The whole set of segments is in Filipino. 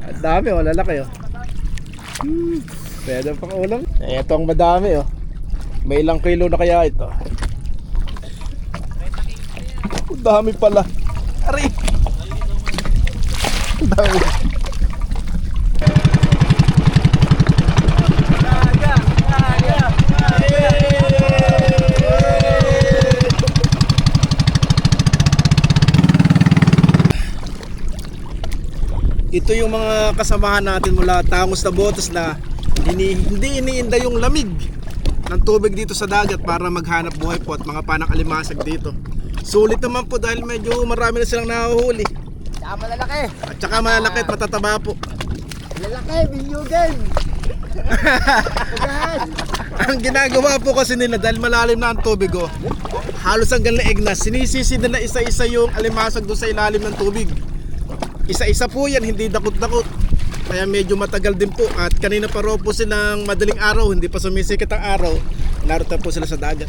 Ang dami oh, lalaki oh. Pwede pang ulam. Ito ang madami oh. May ilang kilo na kaya ito. Ang dami pala. Ari. Ang dami. Ito yung mga kasamahan natin mula Tangos na Botas na hindi iniinda yung lamig ng tubig dito sa dagat para maghanap buhay po at mga panang alimasag dito. Sulit naman po dahil medyo marami na silang nahuhuli. Tsaka malalaki. At saka malalaki at matataba po. Malalaki, binyugan. Ang ginagawa po kasi nila dahil malalim na ang tubig oh, halos hanggang leeg na, sinisisi nila isa-isa yung alimasag doon sa ilalim ng tubig. Isa-isa po yan, hindi dakot-dakot. Kaya medyo matagal din po. At kanina pa raw po silang madaling araw, hindi pa sumisikat ang araw, narito po sila sa dagat.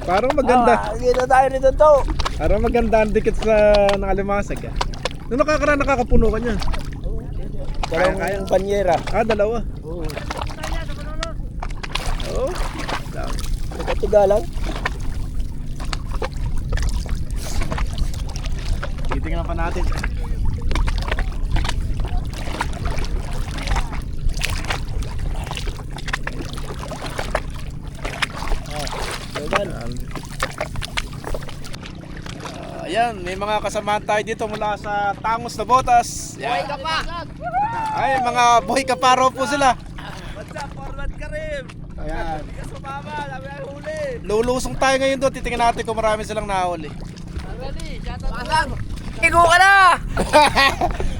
Parang maganda. Kita tayo nito to. Parang maganda ang dikit sa nakalimasag ah. Nung nakakaraan nakakapuno ka niyan. Dalawang banyera. Ah, dalawa. Oo. Oo. Nagkatigalan. Titingnan pa natin. Ayan, may mga kasamahan tayo dito mula sa Tangos na Botas. Buhay ka pa. Ay, mga buhay kaparo po sila. What's up, forward ka rin. Ayan. Hindi ka sumama, dami ang huli. Lulusong tayo ngayon doon. Titingnan natin kung marami silang nahuli. Ready, shout out. Pasang. Igo ka na.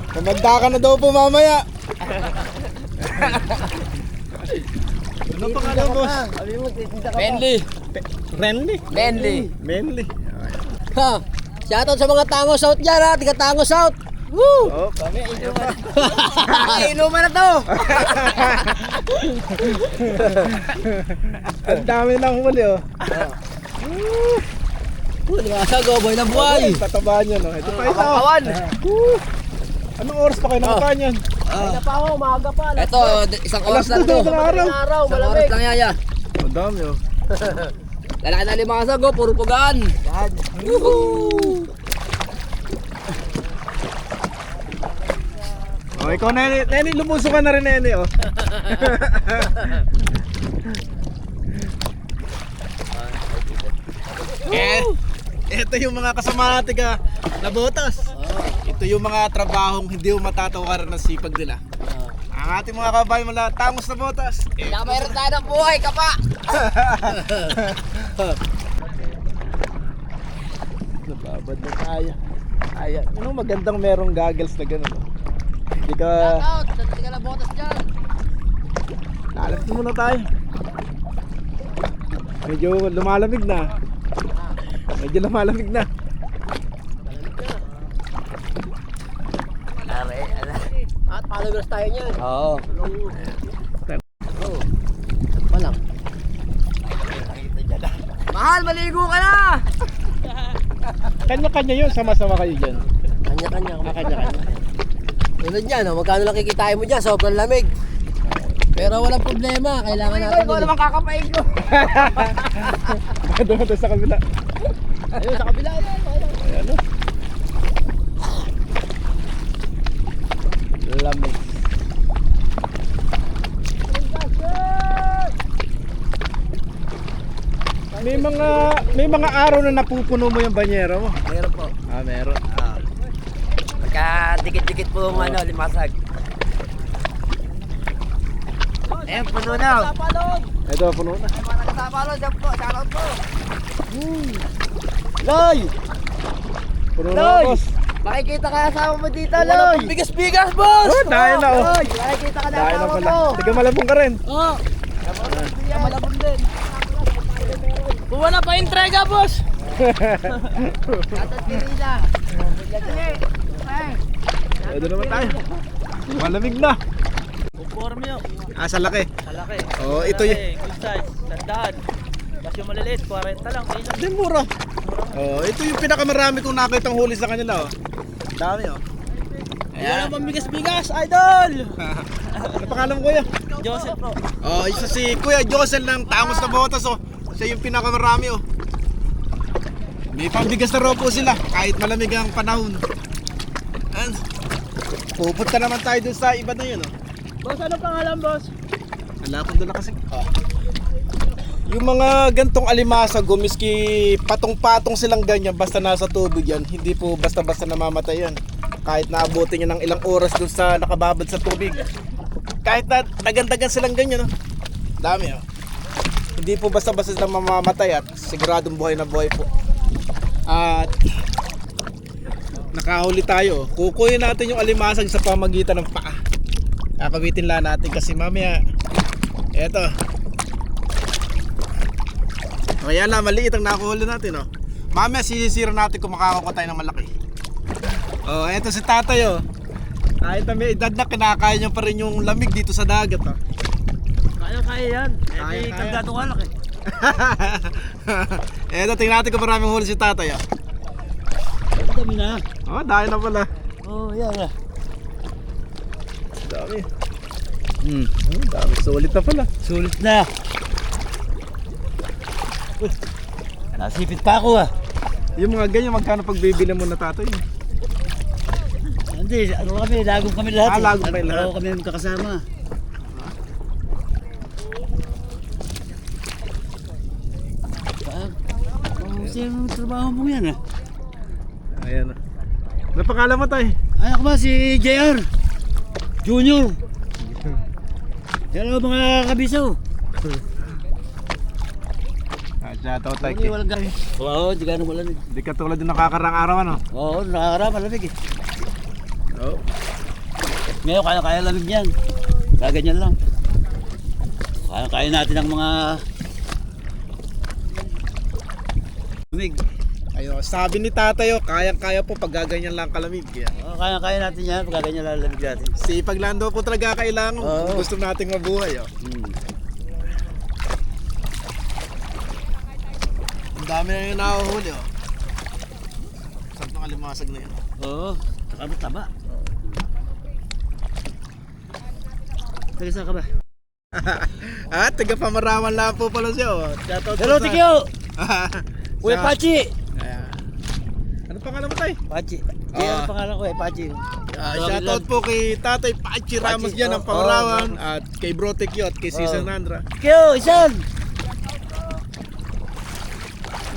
Kumanda ka na daw po mamaya. Ano pangalan, boss? Sabi mo, titinda ka pa. Benly. Renly? Benly. Menly. Ha. Shoutout sa mga Tangos South dyan ha. Tiga Tangos South. Woo! Oh, kami inuman. Inuman na to. Ang dami ng huli oh. Limasag oh. Boy na buhay. Tatabaan yun oh. Ito pa isa oh. Kawan. Anong oras pa kayo nakakaan yan? Kaya pa ako, maaga pa. Ito, isang oras lang to. Alas 2 ng araw. Araw, Isang oras malamig. lang yaya. Ang dami oh. Lalaki na limasag oh. Puro pugaan. Yan. Woohoo! Oh, ikaw Nene, lumuso ka na rin Nene oh. Ito yung mga kasama natin na Botas. Ito yung mga trabahong hindi mo matatawaran ng sipag nila. Ang ating mga kabayan mula Tangos na Botas. Kaya mayroon tayo ng buhay ka pa. Nababad na tayo. Ayan, ano magandang merong goggles na gano'n. Hindi ka... Shoutout. Sa tiga na Botas dyan. Alas na muna tayo. Medyo lumalamig na. Medyo lumalamig na. At followers tayo niyan. Oo. Malang. Mahal, maligo ka na! Kanya-kanya yun, sama-sama kayo dyan. Kanya-kanya. Kanya-kanya. Tulad yan, oh, magkano lang kikitain mo dyan, sobrang lamig. Pero walang problema, kailangan natin Ikaw naman kakapain ko. Doon sa kabila. Ayun, sa kabila. Ayan o. Lamig. May mga araw na napupuno mo yung banyero mo. Meron po. Ah, meron. Pagka dikit-dikit po yung limasag. Ayan, puno na. Ito, puno na. Para kasama lo, dyan po. Shoutout po. Loy! Puno na, Loy! boss. Makikita ka kasama mo dito, Wala Loy. pang bigas-bigas, boss! Oh, dahil na oh. Loy, makikita ka na Dahil na kasama pala. mo. Tiga malabong ka rin. Oo. Malabon din. Kung wala pa entrega, boss! Shoutout Kirila. Pwede naman tayo. Malamig na. Form yun. Sa laki. Kalaki. Oh, ito Malaki, good size. Tandaan. Tapos yung maliliit, 40 lang. Kilo. Hindi, mura. Oh, ito yung pinakamarami kong nakitang huli sa kanila, oh. Dami, oh. Ayan. Wala bigas-bigas, idol! Ano pangalan mo, kuya? Joseph bro. Oh, isa si Kuya Josel ng Tangos na Botas, oh. Siya yung pinakamarami, oh. May pambigas na raw po sila kahit malamig ang panahon. And, pupunta naman tayo dun sa iba na yun, oh. Boss, ano pangalan, boss? Wala akong dala kasi. Yung mga gantong alimasa, gumiski patong-patong silang ganyan basta nasa tubig yan. Hindi po basta-basta namamatay yan. Kahit naabutin nyo ng ilang oras dun sa nakababad sa tubig. Kahit na dagan-dagan silang ganyan, oh. Dami, oh. Hindi po basta-basta silang mamamatay at siguradong buhay na buhay po. At nakahuli tayo. Kukuyin natin yung alimasag sa pamagitan ng paa. Kakabitin lang natin kasi mamaya eto. Kaya lang maliit ang nakuhuli natin, oh. Mamaya sisira natin kung makakakuha tayo ng malaki. Oh, eto si tatay, oh. Kahit na may edad na, kinakaya niya pa rin yung lamig dito sa dagat, oh. Kaya yan. Kaya. Kagado ka laki. Eto, tingnan natin kung maraming huli si tatay, oh. Dami na. Oh, dahil na pala. Oh, yan na. Dami. Oh, dami. Sulit na pala. Sulit na. Nasipit pa ako ah. Yung mga ganyan, magkano pagbibili mo na tatay? Hindi, ano kami, lagong kami lahat. Lagong kayo lahat. Oo, kami magkakasama. Sino trabaho mo yan ah? Ayan. Ano pangalan mo tay? Ay ako ba si JR Junior. Hello mga kabiso. Shoutout tay. Okay, walang gabi. Oo, di ka malamig. Hindi ka tulad yung nakakarang araw, ano? Oo, nakakarama malamig eh. Oo. Ngayon kaya lamig yan. Gaganyan lang. Kaya natin ang mga lamig. Ayo, sabi ni tatay, oh, kayang-kaya po pag gaganyan lang kalamig. Oo, kaya natin yan. Gaganyan lang lamig natin. Sipag lang daw po talaga kailangan kung Oo. gusto nating mabuhay, oh. Ang dami na yung nahuhuli, oh. Sarap ng alimasag na yun. Oo, saka taba. Taga saan ka ba? Taga Pamaraman lang po pala siya, oh. Shoutout po Hello, sa- Tikyo! Uy, Sa- Pachi! Ayan. Ano pangalan mo tay? Pachi. Ah. Ang pangalan ko eh, Pachi. Shoutout po kay Tatay Pachi Ramos Pachi, dyan ng oh, Pamarawan at kay Bro Tekyo at kay Sis Oh. Nandra. Tikyo, isan!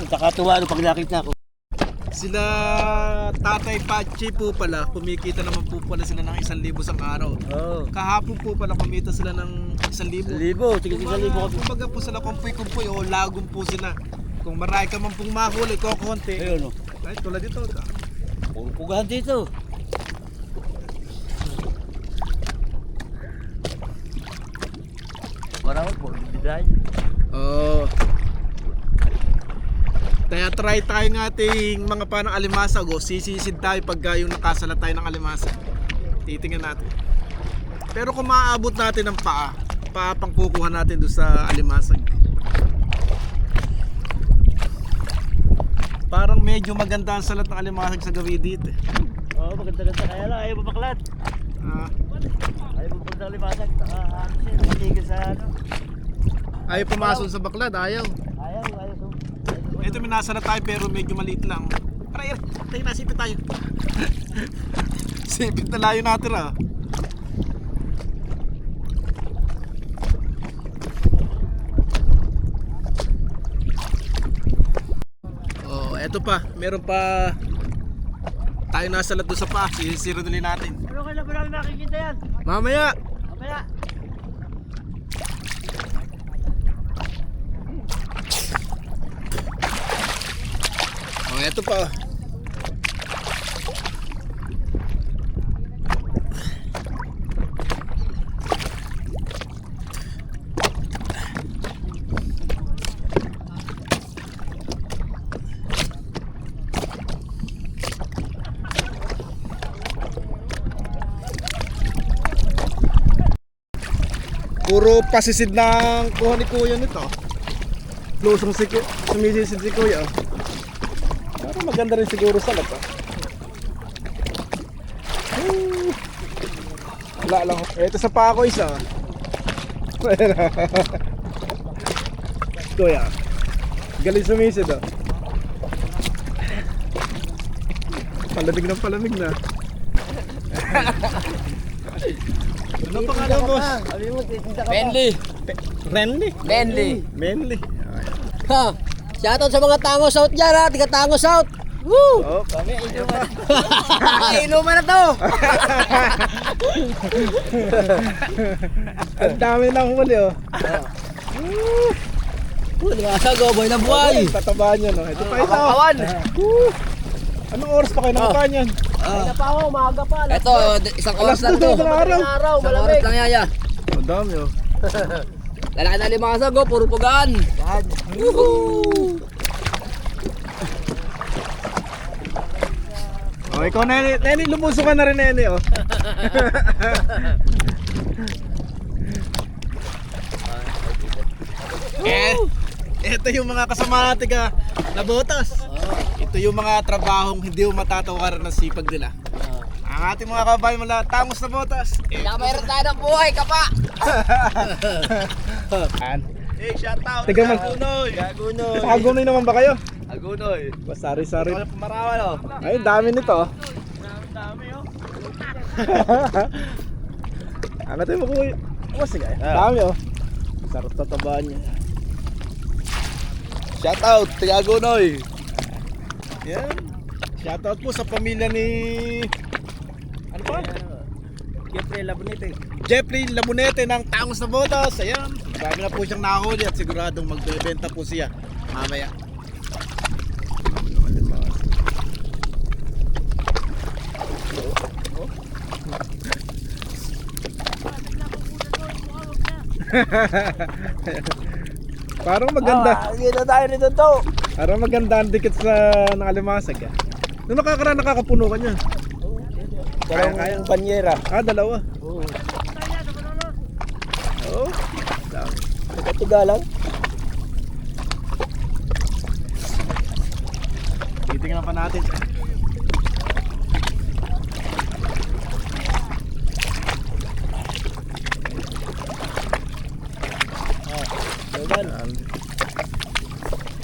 Nakatuwa ano pag nakita ko. Sila Tatay Pachi po pala, kumikita naman po pala sila ng 1,000 sa araw. Oo. Kahapon po pala kumita sila ng 1,000. Libo, tigil-tigil libo kami. Kumbaga po sila kumpuy-kumpuy o lagom po sila. Kung marami ka man pong mahuli, kukunti. Ayun o. Ay, tulad dito. Puro pugahan dito. Maraming puro bibidahan. Oo. Kaya try tayo ng ating mga panang alimasag, o sisisid tayo pagka yung nakasalat tayo ng alimasag. Titingnan natin. Pero kung maaabot natin ng paa pang kukuha natin doon sa alimasag. Parang medyo maganda ang salat ng alimasag sa gabi dito. Oo, maganda-ganda. Kaya lang, ayaw mapaklat. Ah, Ayaw mapaklat ang limasag. Nakatigil sa ano. ayaw pumasok sa baklad, ayaw. Ayaw. Ito minasalat tayo pero medyo maliit lang. Aray, tayo nasipit tayo. Sipit na layo natin ah. Oh, eto pa, meron pa tayo nasalat doon sa paa, sisiro nuli natin. Ano kailan ba lang nakikita yan? Mamaya! Mamaya. Oh, eto pa. Puro pasisid ng kuha ni kuya nito. Lusong sumisisid si kuya. Pero maganda rin siguro sa lato. Wala lang. Ito sa pako isa. Kuya. Galing sumisid oh. Palamig na. Ano pangalan, boss? Sabi mo, titita ka pa. Benly. Benly. Ha. Shoutout sa mga Tango South dyan ha. Tiga Tango South. Woo! Oh, Kami, inuman. Inuman na to. ang dami lang huli oh. Limasago, boy na buhay. Tatabaan nyo no. Ito pa isa oh. Kawan. Anong oras pa kayo nakapaan yan? Kaya pa ako, maaga pa. Ito, isang oras lang Alas 2 to. na araw. Araw, Isang oras malamig. lang yaya. Ang dami oh. Lalaki na limasago, puro pugaan. Yan. Woohoo! Oh, ikaw Nene, lumuso ka na rin Nene oh. Ito yung mga kasama natin na botas. Ito yung mga trabahong hindi mo matatawaran ng sipag nila. Ang ating mga kabayan mula Tangos na botas. Kaya mayroon tayo ng buhay, kapa. Hey, shout out. Gagunoy. Agunoy naman ba kayo? Agunoy. Sari-sari. Marawan oh. Ay, dami nito. Dami oh. Angatay mo kuya. Oh, sige. Dami oh. Sarap tatabaan niya. Shout out, Agunoy. Yan. Shoutout po sa pamilya ni ano pa? Jeffrey Labonete ng Tangos na Botas. Ayan. Dami na po siyang nahuli at siguradong magbebenta po siya mamaya. Parang maganda. Kita tayo nito to. Parang maganda ang dikit sa nakalimasag. Nung nakakaraan nakakapuno ka niya. Dalawang banyera. Dalawa. Oo. Oh. Nagkatugalan. Titingnan pa natin.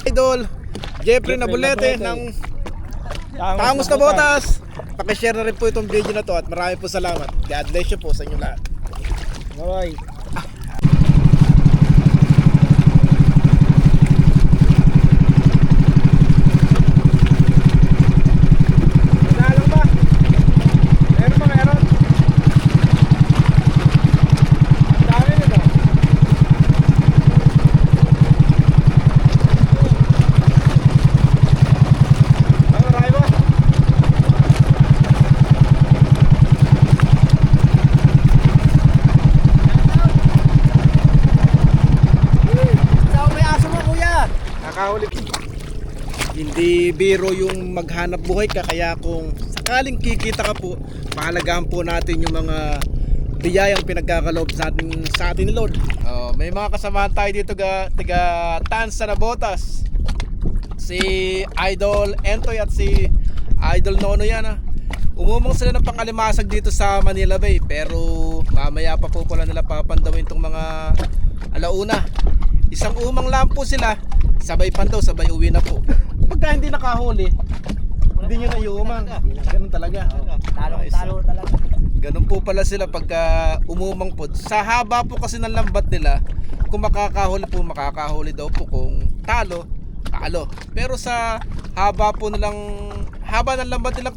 Idol Jeffrey Labonete ng Tangos na Botas. Pakishare na rin po itong video na to at marami po salamat. God bless you po sa inyo lahat. Bye. Nalo ba? Meron ba meron? Dami nito. Marami ba? Saan may aso mo, kuya? Nakahuli. Hindi biro yung maghanap buhay ka, kaya kung sakaling kikita ka po, pahalagahan po natin yung mga biyayang pinagkakaloob sa atin ni Lord. May mga kasamahan tayo dito tiga Tansa na Botas. Si Idol Entoy at si Idol Nono yan ha. Umumong sila ng pangalimasag dito sa Manila Bay, pero mamaya pa po pala nila papandawin tong mga alauna. Isang umang lang po sila, sabay pandaw, sabay uwi na po. Pagka hindi nakahuli, hindi nyo na iumang. Ganun talaga. Talo talaga. Ganun po pala sila pagka umumang po. Sa haba po kasi ng lambat nila, kung makakahuli po, makakahuli daw po. Kung talo, talo. Pero sa haba ng lambat nilang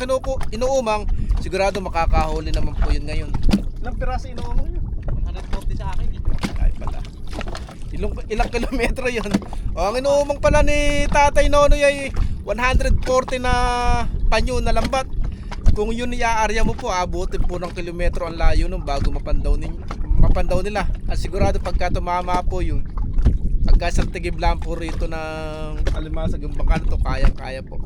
inuumang, sigurado makakahuli naman po yun ngayon. Ilang piraso inuumang yun? 140 sa akin. Ay pala. Ilang kilometro yun? Ang inuumang pala ni Tatay Nonoy ay 140 na panyo na lambat. Kung yun iaarya mo po, abutin po ng kilometro ang layo nun bago mapandaw nila. At sigurado pagka tumama po yun, pagka sa tigib lang po rito ng alimasag yung bangka na to, kayang kaya po.